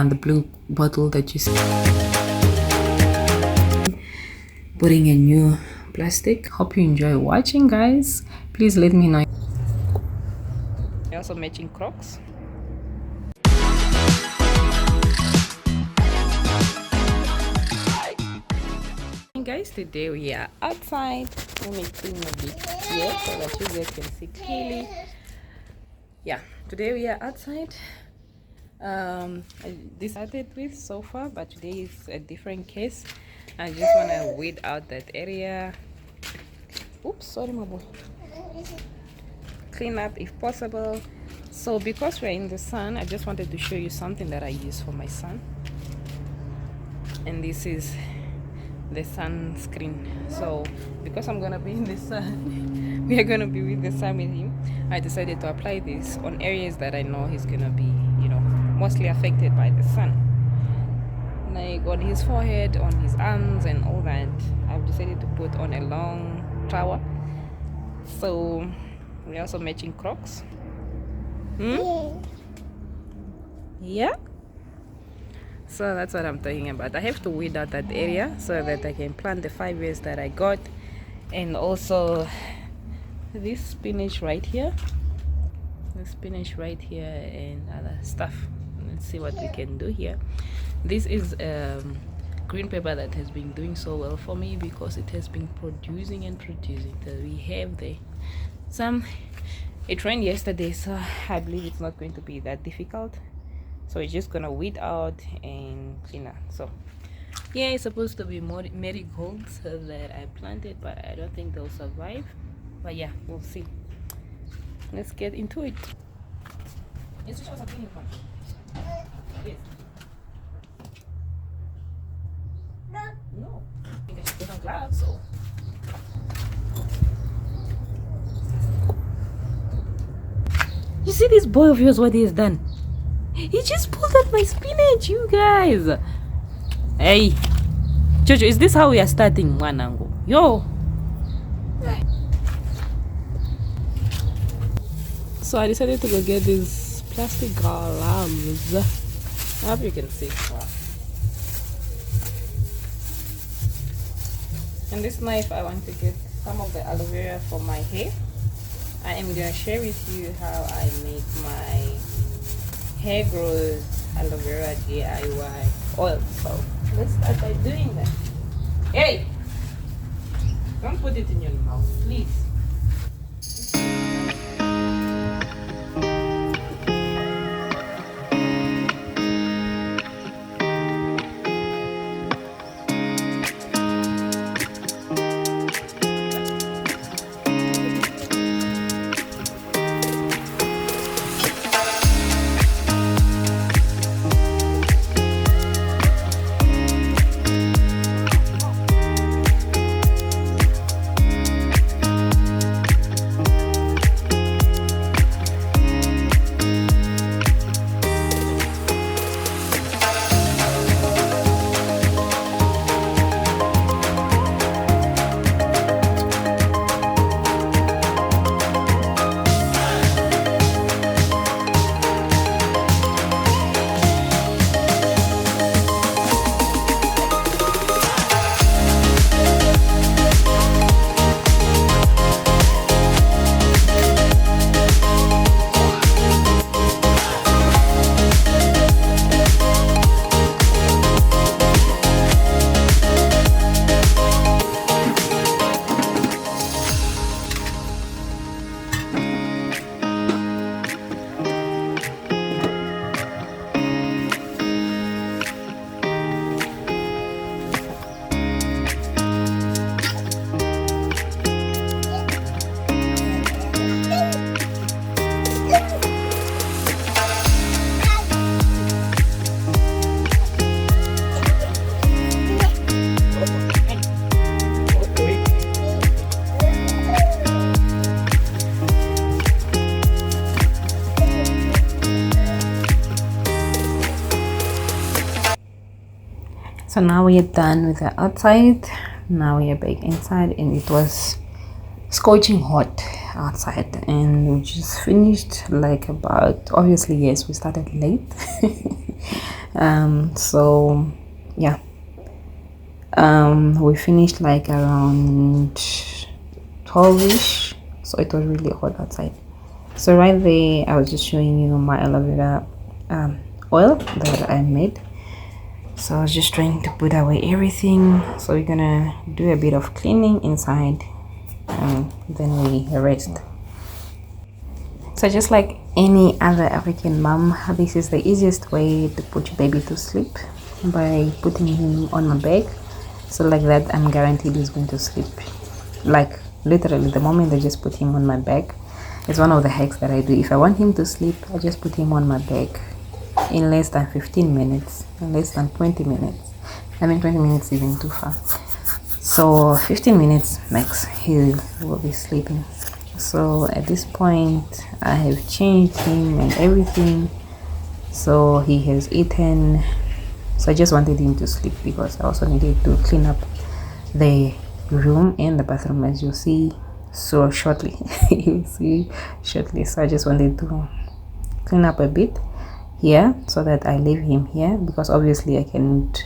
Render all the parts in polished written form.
the blue bottle that you see, putting a new plastic. Hope you enjoy watching, guys. Please let me know. We're also matching Crocs. Guys, today we are outside. Let me clean a bit here so that you guys can see clearly. Yeah, today we are outside. I decided with so far, but today is a different case. I just want to weed out that area. Oops, sorry my boy. Clean up if possible. So because we're in the sun, I just wanted to show you something that I use for my son. And this is the sunscreen. So because I'm gonna be in the sun, we are gonna be with the sun with him, I decided to apply this on areas that I know he's gonna be, you know, mostly affected by the sun, like on his forehead, on his arms and all that. I've decided to put on a long towel. So we're also matching Crocs. Yeah, so that's what I'm talking about. I have to weed out that area so that I can plant the 5 years that I got, and also this spinach right here, and other stuff. Let's see what we can do here. This is green pepper that has been doing so well for me because it has been producing and producing. So we have some. It rained yesterday, so I believe it's not going to be that difficult. So we're just gonna weed out and clean up. So yeah, it's supposed to be more marigolds that I planted, but I don't think they'll survive. But yeah, we'll see. Let's get into it. Yes. No. I think I should put on gloves. So. You see this boy of yours, what he has done? He just pulled out my spinach, you guys. Hey, Jojo, is this how we are starting, Mwanango? Yo. So I decided to go get these plastic gloves. I hope you can see. Wow. And this knife, I want to get some of the aloe vera for my hair. I am going to share with you how I make my hair growth aloe vera DIY oil. So let's start by doing that. Hey, don't put it in your mouth, please. So now we are done with the outside. Now we are back inside, and it was scorching hot outside, and we just finished like about, obviously yes, we started late. So yeah, we finished like around 12ish, so it was really hot outside. So right there I was just showing you my aloe vera oil that I made. So I was just trying to put away everything. So we're gonna do a bit of cleaning inside and then we rest. So just like any other African mom, this is the easiest way to put your baby to sleep, by putting him on my back. So like that, I'm guaranteed he's going to sleep. Like literally the moment I just put him on my back, it's one of the hacks that I do. If I want him to sleep, I just put him on my back in less than 15 minutes, in less than 20 minutes. I mean 20 minutes even too far. So 15 minutes max, he will be sleeping. So at this point I have changed him and everything, so he has eaten. So I just wanted him to sleep because I also needed to clean up the room and the bathroom, as you'll see so shortly. You'll see shortly. So I just wanted to clean up a bit here so that I leave him here, because obviously I can't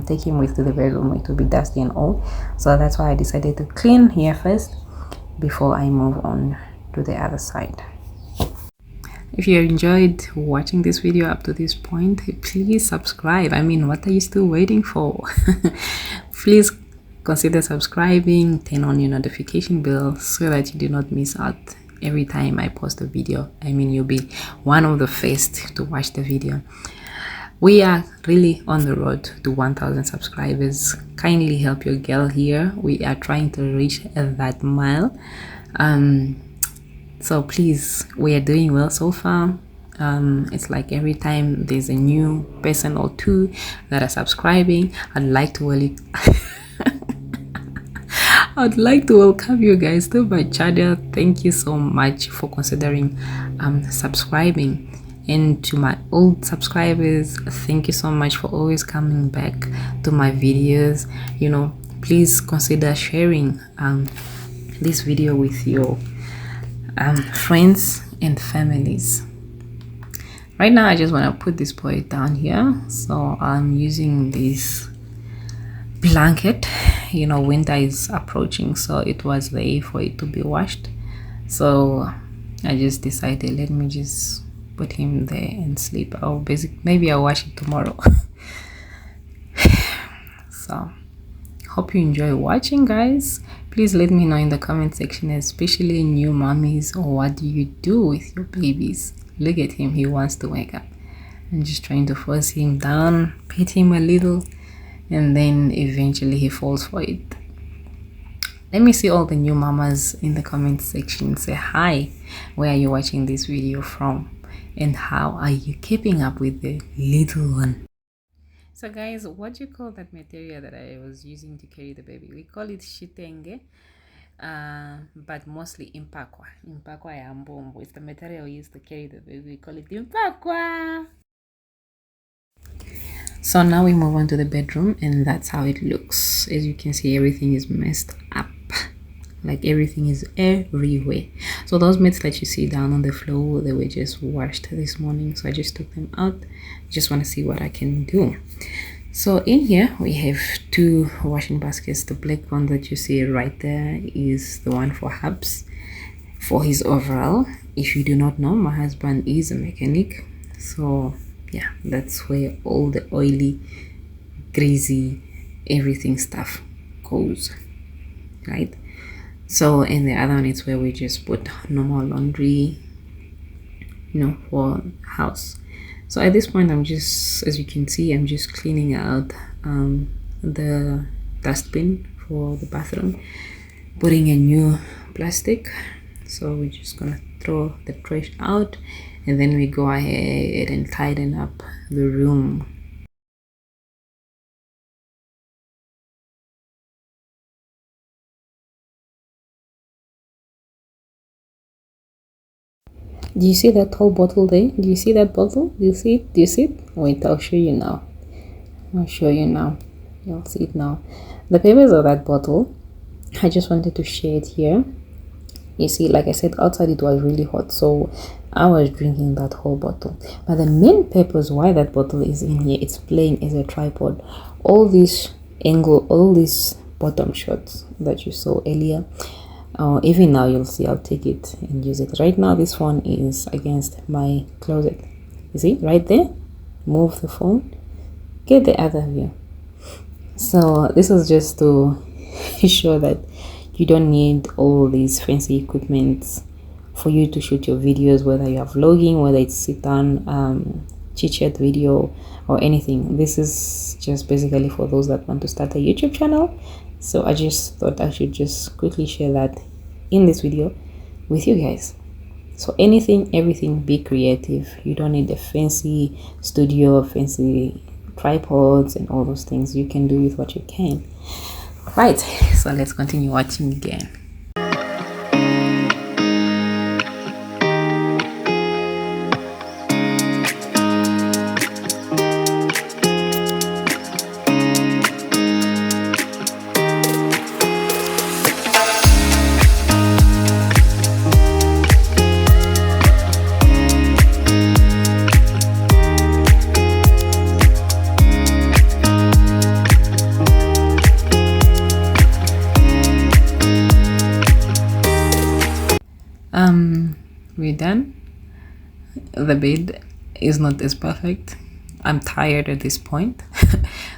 take him with to the bedroom, it will be dusty and all. So that's why I decided to clean here first before I move on to the other side. If you enjoyed watching this video up to this point, please subscribe. I mean, what are you still waiting for? Please consider subscribing, turn on your notification bell so that you do not miss out every time I post a video. I mean, you'll be one of the first to watch the video. We are really on the road to 1,000 subscribers. Kindly help your girl here. We are trying to reach that mile. So please, we are doing well so far. It's like every time there's a new person or two that are subscribing, I'd like to I'd like to welcome you guys to my channel. Thank you so much for considering subscribing. And to my old subscribers, thank you so much for always coming back to my videos. You know, please consider sharing this video with your friends and families. Right now I just want to put this boy down here, so I'm using this blanket. You know, winter is approaching, so it was there for it to be washed. So I just decided, let me just put him there and sleep. Maybe I'll wash it tomorrow. So hope you enjoy watching, guys. Please let me know in the comment section, especially new mommies, or what do you do with your babies? Look at him, he wants to wake up. I'm just trying to force him down, pet him a little, and then eventually he falls for it. Let me see all the new mamas in the comment section. Say hi, where are you watching this video from, and how are you keeping up with the little one? So guys, what do you call that material that I was using to carry the baby? We call it shitenge, but mostly impakwa ya mbombo. It's the material we use to carry the baby. We call it impakwa. So now we move on to the bedroom, and that's how it looks. As you can see, everything is messed up. Like everything is everywhere. So those mats that you see down on the floor, they were just washed this morning, so I just took them out. Just want to see what I can do. So in here we have two washing baskets. The black one that you see right there is the one for Hubs, for his overall. If you do not know, my husband is a mechanic, so yeah, that's where all the oily, greasy, everything stuff goes, right? So in the other one, it's where we just put normal laundry, you know, for house. So at this point, I'm just, as you can see, I'm just cleaning out the dustbin for the bathroom, putting a new plastic. So we're just gonna throw the trash out, and then we go ahead and tighten up the room. Do you see that whole bottle there? Do you see that bottle? Do you see it? Do you see it? Wait, I'll show you now. I'll show you now. You'll see it now. The papers of that bottle, I just wanted to share it here. You see, like I said, outside it was really hot, so I was drinking that whole bottle. But the main purpose why that bottle is in here, it's playing as a tripod. All these bottom shots that you saw earlier, even now you'll see, I'll take it and use it. Right now this one is against my closet. You see right there? Move the phone, get the other view. So this is just to show that you don't need all these fancy equipment for you to shoot your videos, whether you are vlogging, whether it's sit down chit chat video or anything. This is just basically for those that want to start a YouTube channel. So I just thought I should just quickly share that in this video with you guys. So anything, everything, be creative. You don't need a fancy studio, fancy tripods and all those things. You can do with what you can. Right, so let's continue watching again. We're done. The bed is not as perfect. I'm tired at this point.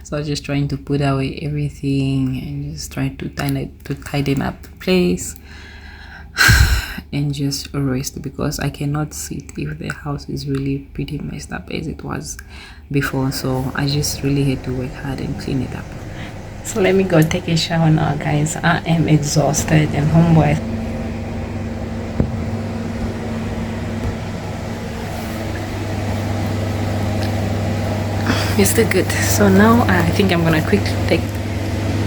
So I was just trying to put away everything and just trying to tighten up the place and just rest, because I cannot sit if the house is really pretty messed up as it was before. So I just really had to work hard and clean it up. So let me go take a shower now, guys. I am exhausted and homeboy. Mr. Good. So now I think I'm gonna quickly take,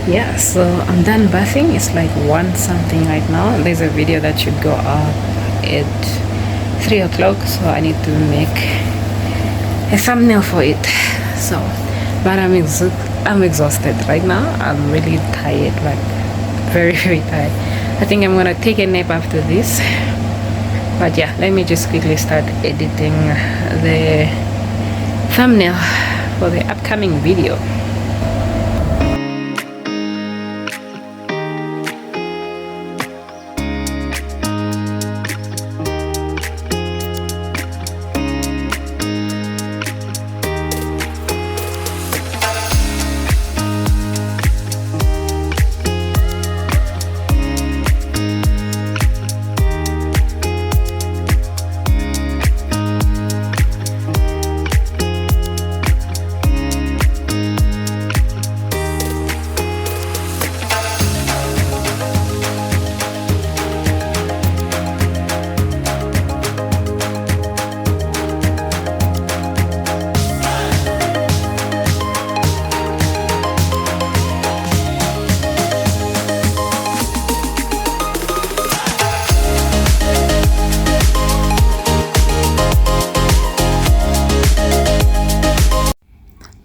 yeah, so I'm done bathing. It's like 1 something right now. There's a video that should go up at 3 o'clock, so I need to make a thumbnail for it. So but I'm exhausted right now. I'm really tired, like very tired. I think I'm gonna take a nap after this. But yeah, let me just quickly start editing the thumbnail for the upcoming video.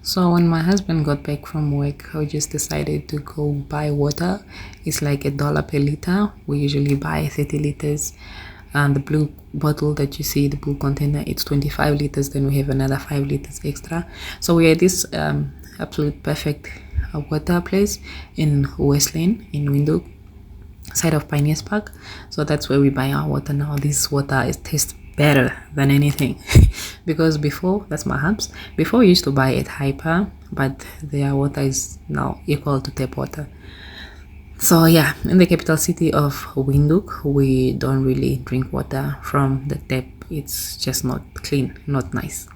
So when my husband got back from work, I just decided to go buy water. It's like $1 per liter. We usually buy 30 liters. And the blue bottle that you see, the blue container, it's 25 liters. Then we have another 5 liters extra. So we're at this absolute perfect water place in West Lane in Windhoek, side of Pioneers Park. So that's where we buy our water now. This water tastes better than anything. Because before, that's my hubs, before we used to buy at Hyper, but their water is now equal to tap water. So yeah, in the capital city of Windhoek, we don't really drink water from the tap. It's just not clean, not nice.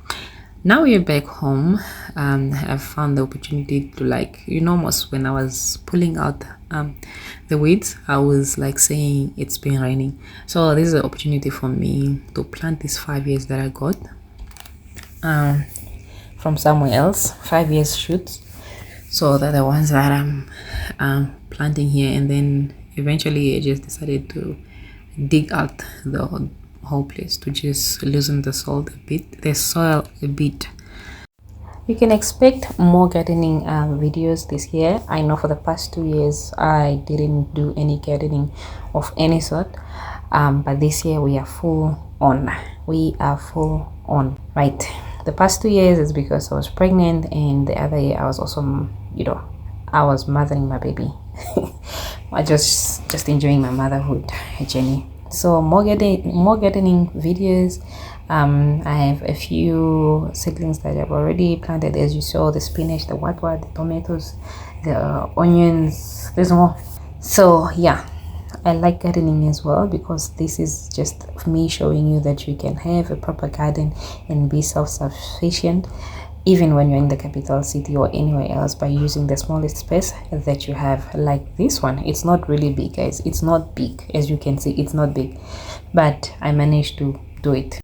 Now we're back home. I've found the opportunity to, like, almost when I was pulling out the weeds, I was like saying it's been raining. So this is an opportunity for me to plant these 5 years that I got from somewhere else, 5 years shoots. So they're the ones that I'm planting here, and then eventually I just decided to dig out the whole place to just loosen the soil a bit. You can expect more gardening videos this year. I know for the past 2 years I didn't do any gardening of any sort. but this year we are full on. Right, the past 2 years is because I was pregnant, and the other year I was also, I was mothering my baby. I just enjoying my motherhood journey. So more gardening videos. I have a few seedlings that I've already planted, as you saw, the spinach, the what, the tomatoes, the onions. There's more. So yeah, I like gardening as well, because this is just me showing you that you can have a proper garden and be self-sufficient even when you're in the capital city or anywhere else, by using the smallest space that you have. Like this one, it's not really big, guys. It's not big, as you can see, it's not big, but I managed to do it.